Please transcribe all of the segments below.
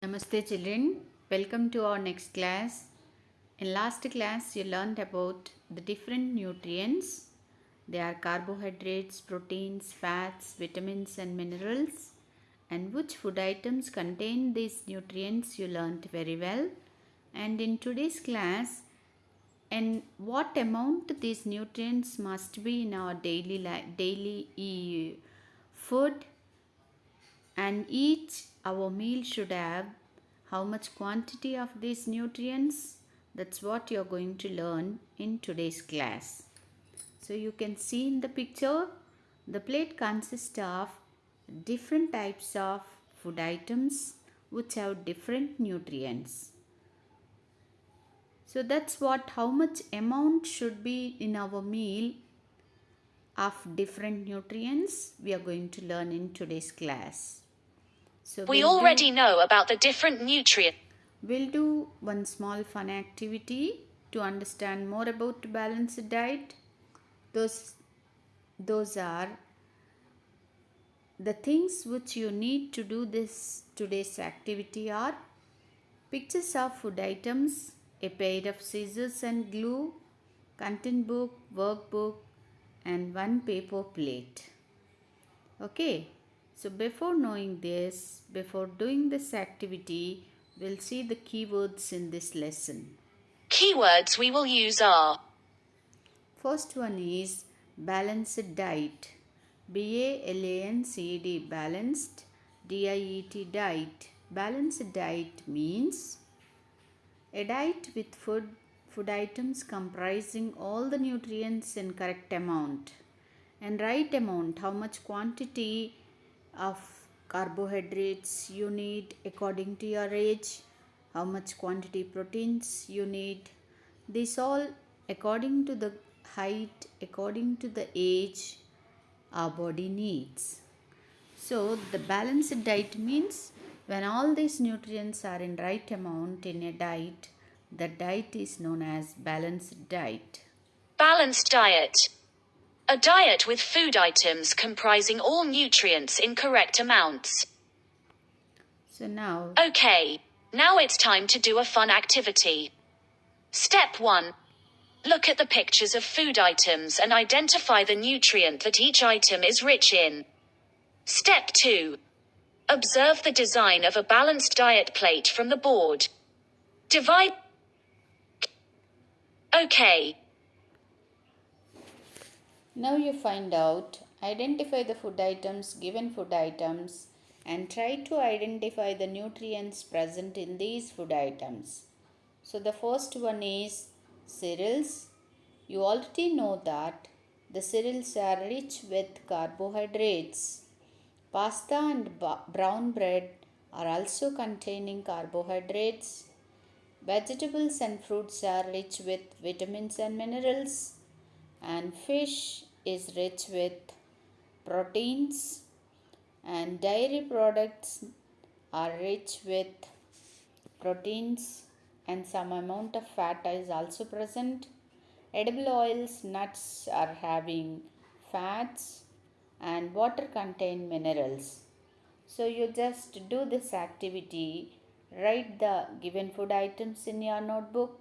Namaste children, welcome to our next class. In last class you learned about the different nutrients. They are carbohydrates, proteins, fats, vitamins and minerals, and which food items contain these nutrients you learned very well. And in today's class, and what amount these nutrients must be in our daily food, and each our meal should have how much quantity of these nutrients. That's what you're going to learn in today's class. So you can see in the picture, the plate consists of different types of food items which have different nutrients. So that's what how much amount should be in our meal of different nutrients we are going to learn in today's class. So We already know about the different nutrients. we'll do one small fun activity to understand more about balanced diet. Those are the things which you need to do this today's activity are pictures of food items, a pair of scissors and glue, content book, workbook, and one paper plate. Okay, so before knowing this, before doing this activity, we'll see the keywords in this lesson. Keywords we will use are First one is balanced diet. BALANCED, balanced, DIET, diet. Balanced diet means a diet with food items comprising all the nutrients in correct amount and right amount, how much quantity of carbohydrates you need according to your age, how much quantity proteins you need. This all according to the height, according to the age our body needs. So the balanced diet means when all these nutrients are in right amount in a diet, the diet is known as balanced diet. balanced diet. A diet with food items comprising all nutrients in correct amounts. So now Okay, now it's time to do a fun activity. Step 1. Look at the pictures of food items and identify the nutrient that each item is rich in. Step 2. Observe the design of a balanced diet plate from the board. Divide. Okay. Now you find out, identify the food items, given food items, and try to identify the nutrients present in these food items. So the first one is cereals. You already know that the cereals are rich with carbohydrates. Pasta and brown bread are also containing carbohydrates. Vegetables and fruits are rich with vitamins and minerals, and fish is rich with proteins, and dairy products are rich with proteins, and some amount of fat is also present. Edible oils, nuts are having fats, and water contain minerals. So you just do this activity, write the given food items in your notebook,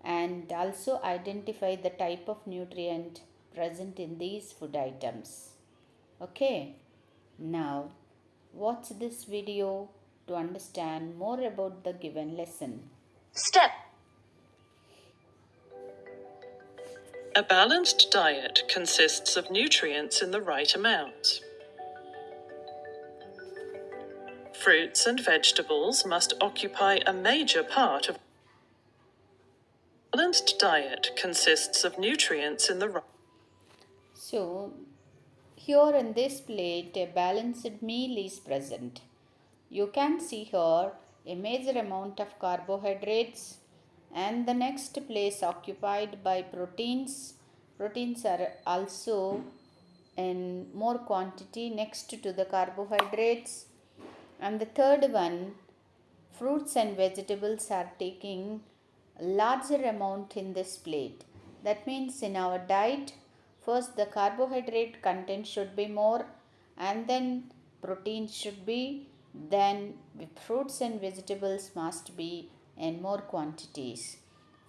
and also identify the type of nutrient present in these food items. Okay, now watch this video to understand more about the given lesson. Step. A balanced diet consists of nutrients in the right amounts. Fruits and vegetables must occupy a major part of. A balanced diet consists of nutrients in the right. So, here in this plate, a balanced meal is present. You can see here a major amount of carbohydrates and the next place occupied by proteins. Proteins are also in more quantity next to the carbohydrates. And the third one, fruits and vegetables are taking a larger amount in this plate. That means in our diet, first the carbohydrate content should be more, and then protein should be then fruits and vegetables must be in more quantities.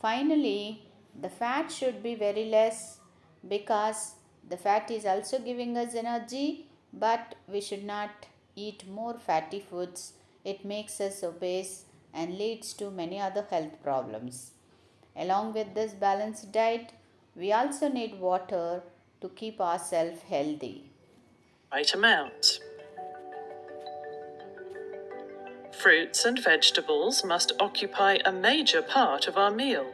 Finally, the fat should be very less because the fat is also giving us energy, but we should not eat more fatty foods. It makes us obese and leads to many other health problems. Along with this balanced diet, we also need water to keep ourselves healthy. Right amount. Fruits and vegetables must occupy a major part of our meal.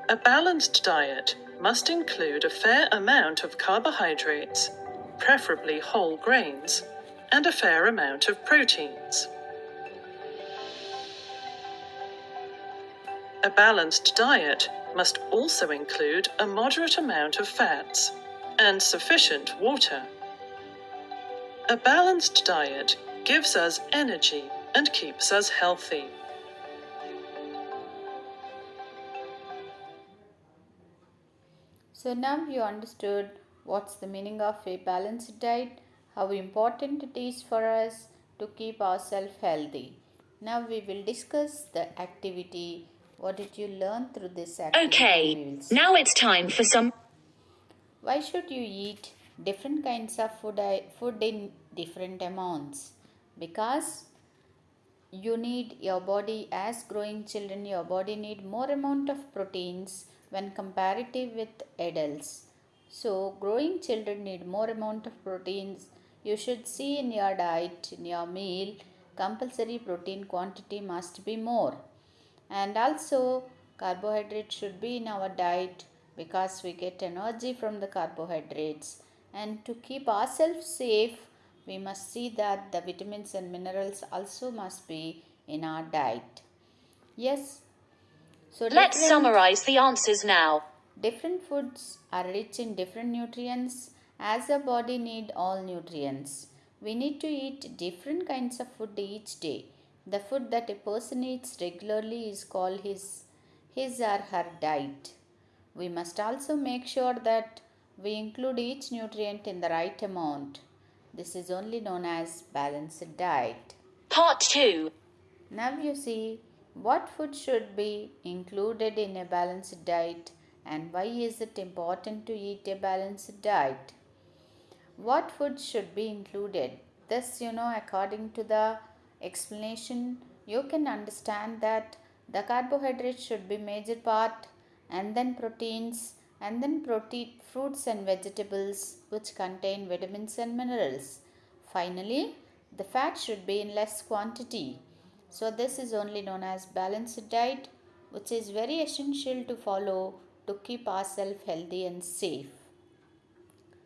A balanced diet must include a fair amount of carbohydrates, preferably whole grains, and a fair amount of proteins. A balanced diet must also include a moderate amount of fats and sufficient water. A balanced diet gives us energy and keeps us healthy. So now you understood what's the meaning of a balanced diet, how important it is for us to keep ourselves healthy. Now we will discuss the activity. What did you learn through this activity? Okay, We will see. now it's time for some. Why should you eat different kinds of food in different amounts? Because you need your body as growing children, your body need more amount of proteins when comparative with adults. So growing children need more amount of proteins. You should see in your diet, in your meal, compulsory protein quantity must be more. And also carbohydrates should be in our diet because we get energy from the carbohydrates. And to keep ourselves safe, we must see that the vitamins and minerals also must be in our diet. Yes, so Let's summarize the answers now. different foods are rich in different nutrients as our body need all nutrients. We need to eat different kinds of food each day. The food that a person eats regularly is called his or her diet. We must also make sure that we include each nutrient in the right amount. This is only known as balanced diet. Part 2. Now you see what food should be included in a balanced diet and why is it important to eat a balanced diet. What food should be included? This, according to the explanation, you can understand that the carbohydrates should be major part, and then proteins, and then fruits and vegetables which contain vitamins and minerals. Finally, the fat should be in less quantity. So this is only known as balanced diet, which is very essential to follow to keep ourselves healthy and safe.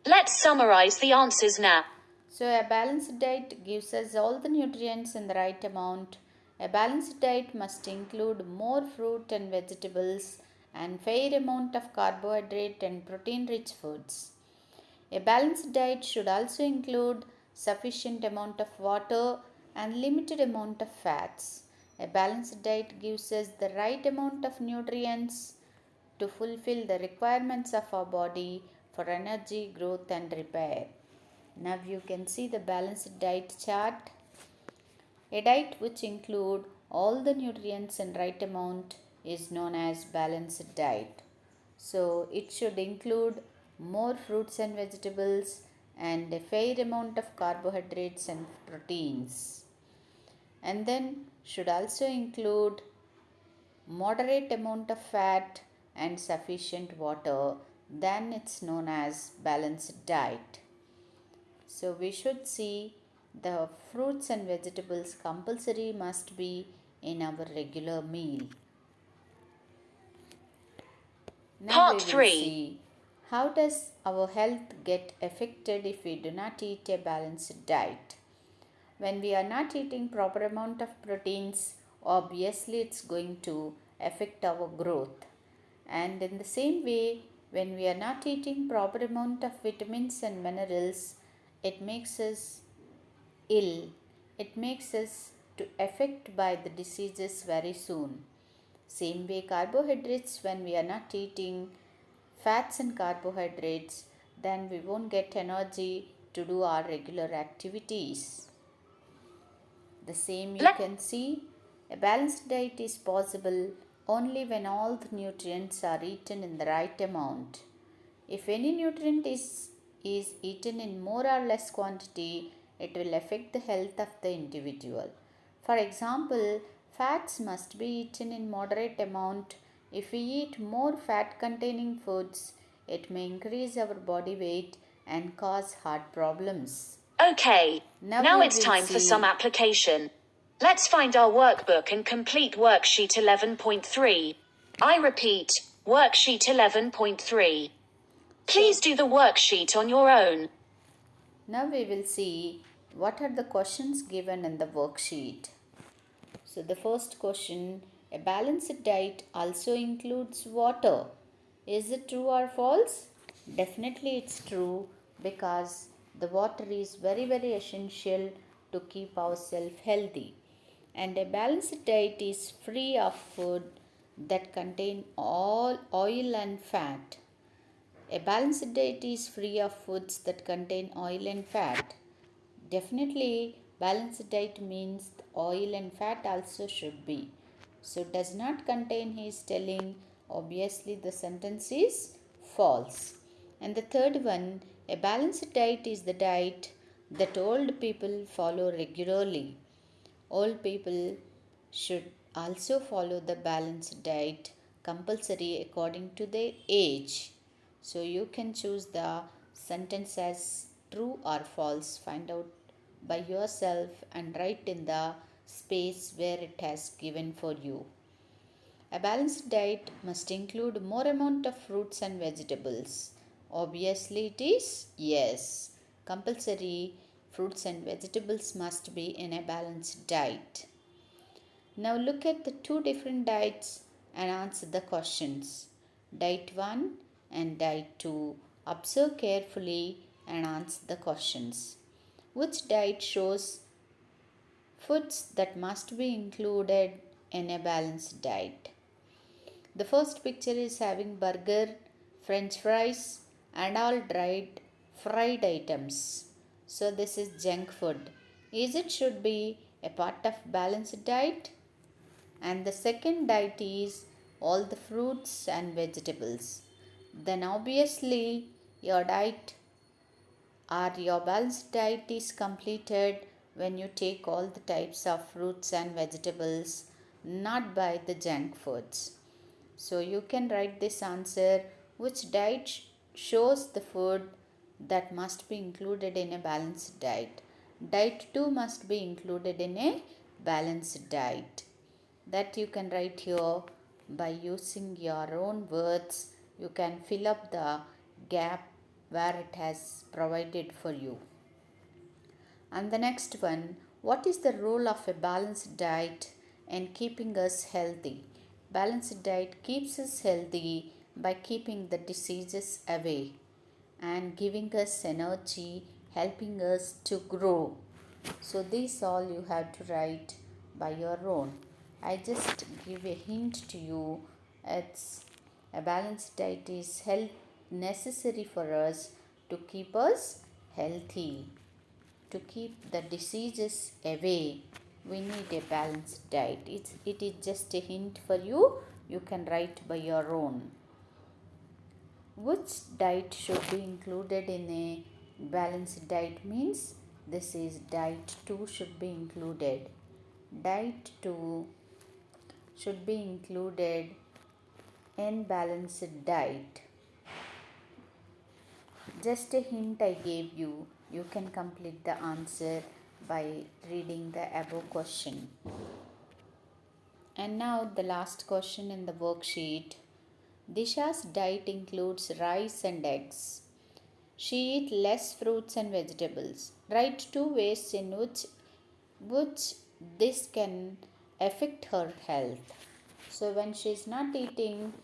Let's summarize the answers now. So, a balanced diet gives us all the nutrients in the right amount. A balanced diet must include more fruit and vegetables and fair amount of carbohydrate and protein rich foods. A balanced diet should also include sufficient amount of water and limited amount of fats. A balanced diet gives us the right amount of nutrients to fulfill the requirements of our body for energy, growth and repair. Now you can see the balanced diet chart. A diet which include all the nutrients in right amount is known as balanced diet. So it should include more fruits and vegetables and a fair amount of carbohydrates and proteins. And then should also include moderate amount of fat and sufficient water. Then it's known as balanced diet. So we should see the fruits and vegetables compulsory must be in our regular meal. Now we Part will 3. see how does our health get affected if we do not eat a balanced diet. When we are not eating proper amount of proteins, obviously it's going to affect our growth. And in the same way, when we are not eating proper amount of vitamins and minerals, it makes us ill. It makes us to affect by the diseases very soon. Same way carbohydrates, when we are not eating fats and carbohydrates, then we won't get energy to do our regular activities. The same you Let can see. A balanced diet is possible only when all the nutrients are eaten in the right amount. If any nutrient is eaten in more or less quantity, it will affect the health of the individual. For example, fats must be eaten in moderate amount. If we eat more fat containing foods, it may increase our body weight and cause heart problems. Okay, Now now we it's will time for some see. application. Let's find our workbook and complete worksheet 11.3. I repeat, worksheet 11.3. So Please do the worksheet on your own. now we will see what are the questions given in the worksheet. So the first question, a balanced diet also includes water. Is it true or false? Definitely it's true, because the water is very essential to keep ourselves healthy. And a balanced diet is free of food that contain all oil and fat. A balanced diet is free of foods that contain oil and fat. Definitely, balanced diet means oil and fat also should be. So, does not contain, he is telling, obviously the sentence is false. And the third one, a balanced diet is the diet that old people follow regularly. Old people should also follow the balanced diet compulsory according to their age. So you can choose the sentence as true or false. Find out by yourself and write in the space where it has given for you. A balanced diet must include more amount of fruits and vegetables. Obviously it is yes. Compulsory fruits and vegetables must be in a balanced diet. Now look at the two different diets and answer the questions. Diet 1 and diet 2. Observe carefully and answer the questions. Which diet shows foods that must be included in a balanced diet? The first picture is having burger, french fries and all dried fried items. So this is junk food. Is it should be a part of balanced diet? And the second diet is all the fruits and vegetables. Then obviously your diet or your balanced diet is completed when you take all the types of fruits and vegetables, not by the junk foods. So you can write this answer, which diet shows the food that must be included in a balanced diet. Diet 2 must be included in a balanced diet. That you can write here by using your own words. You can fill up the gap where it has provided for you. And the next one, what is the role of a balanced diet in keeping us healthy? Balanced diet keeps us healthy by keeping the diseases away and giving us energy, helping us to grow. So these all you have to write by your own. I just give a hint to you. It's a balanced diet is necessary for us to keep us healthy, to keep the diseases away. We need a balanced diet. It is just a hint for you. You can write by your own. Which diet should be included in a balanced diet means this is diet 2 should be included. Diet 2 should be included in balanced diet. Just a hint I gave you. You can complete the answer by reading the above question. And now the last question in the worksheet. Disha's diet includes rice and eggs. She eats less fruits and vegetables. Write two ways in which this can affect her health. So when she is not eating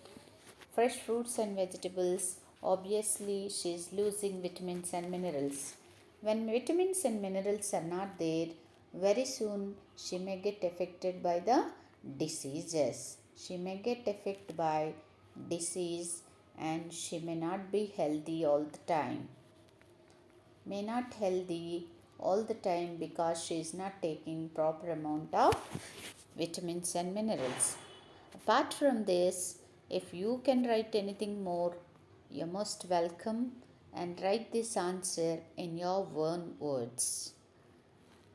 fresh fruits and vegetables, obviously she is losing vitamins and minerals. When vitamins and minerals are not there, very soon she may get affected by the diseases. She may get affected by disease and she may not be healthy all the time. May not healthy all the time because she is not taking proper amount of vitamins and minerals. Apart from this, if you can write anything more, you're most welcome, and write this answer in your own words.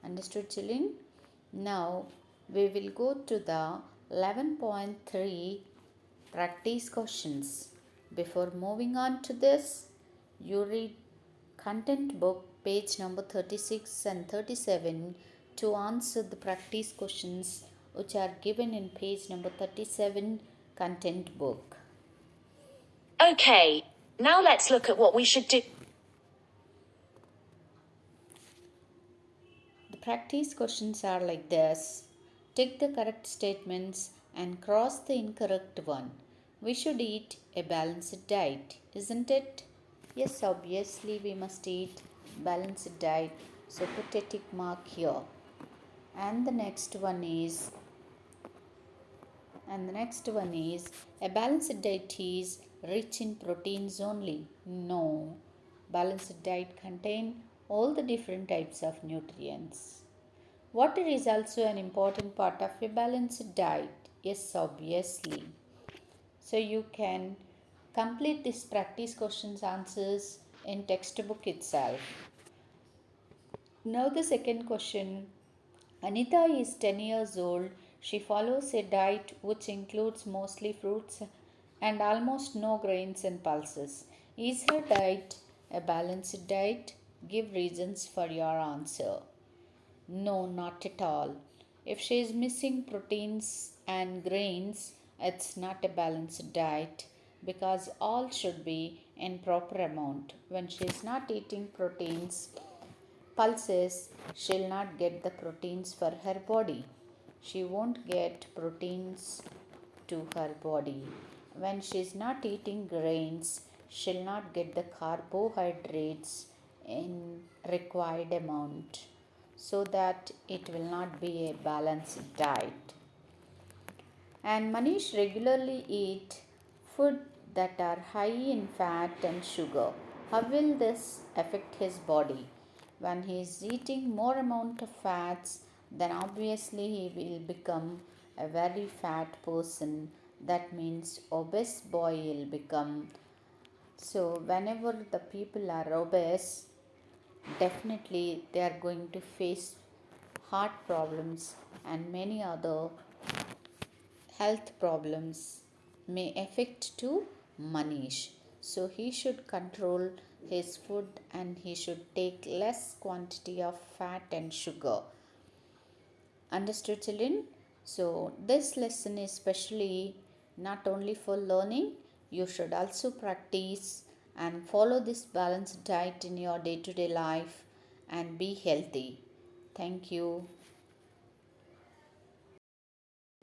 Understood, children? Now we will go to the 11.3 practice questions. Before moving on to this, you read content book page number 36 and 37 to answer the practice questions which are given in page number 37 content book. Okay, now let's look at what we should do. The practice questions are like this. Take the correct statements and cross the incorrect one. We should eat a balanced diet, isn't it? Yes, obviously we must eat balanced diet. So put a tick mark here. And the next one is a balanced diet is rich in proteins only. No. Balanced diet contain all the different types of nutrients. Water is also an important part of a balanced diet. Yes, obviously. So you can complete this practice questions answers in textbook itself. Now the second question. Anita is 10 years old. She follows a diet which includes mostly fruits and almost no grains and pulses. Is her diet a balanced diet? Give reasons for your answer. No, not at all. If she is missing proteins and grains, it's not a balanced diet because all should be in proper amount. When she is not eating proteins, pulses, she'll not get the proteins for her body. She won't get proteins to her body. When she's not eating grains, she'll not get the carbohydrates in required amount, so that it will not be a balanced diet. And Manish regularly eat food that are high in fat and sugar. How will this affect his body? When he is eating more amount of fats, then obviously he will become a very fat person. That means obese boy will become. So whenever the people are obese, definitely they are going to face heart problems and many other health problems may affect to Manish. So he should control his food and he should take less quantity of fat and sugar. Understood, children? So this lesson is specially not only for learning, you should also practice and follow this balanced diet in your day-to-day life and be healthy. Thank you.